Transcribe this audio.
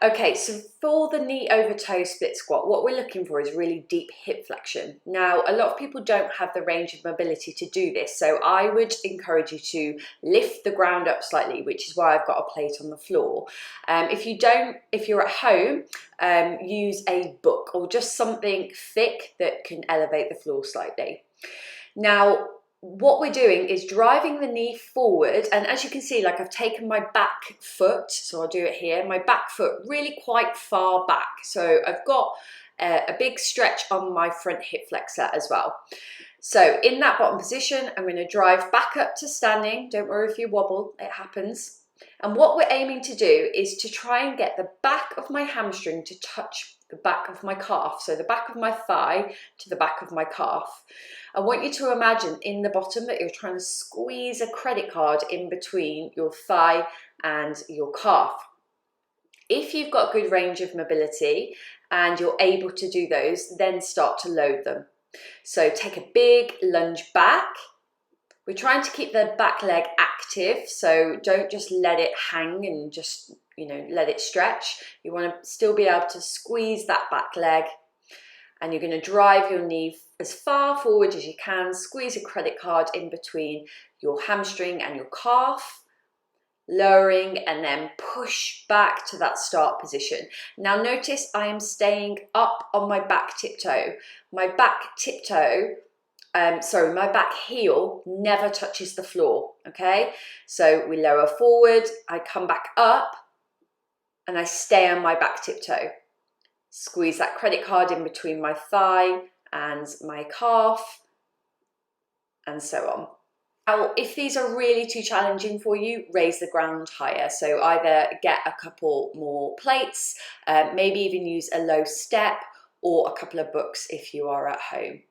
Okay, so for the knee over toe split squat, what we're looking for is really deep hip flexion. Now, a lot of people don't have the range of mobility to do this, so I would encourage you to lift the ground up slightly, which is why I've got a plate on the floor. If you're at home, use a book or just something thick that can elevate the floor slightly. Now, what we're doing is driving the knee forward, and as you can see, like I've taken my back foot, so I'll do it here, my back foot really quite far back. So I've got a big stretch on my front hip flexor as well. So in that bottom position, I'm going to drive back up to standing. Don't worry if you wobble, it happens. And what we're aiming to do is to try and get the back of my hamstring to touch the back of my calf. So the back of my thigh to the back of my calf. I want you to imagine in the bottom that you're trying to squeeze a credit card in between your thigh and your calf. If you've got good range of mobility and you're able to do those, then start to load them. So take a big lunge back. We're trying to keep the back leg active, so don't just let it hang and just, let it stretch. You want to still be able to squeeze that back leg, and you're going to drive your knee as far forward as you can, squeeze a credit card in between your hamstring and your calf, lowering, and then push back to that start position. Now notice I am staying up on my back tiptoe. My back heel never touches the floor, okay? So we lower forward, I come back up, and I stay on my back tiptoe. Squeeze that credit card in between my thigh and my calf, and so on. Now, if these are really too challenging for you, raise the ground higher. So either get a couple more plates, maybe even use a low step, or a couple of books if you are at home.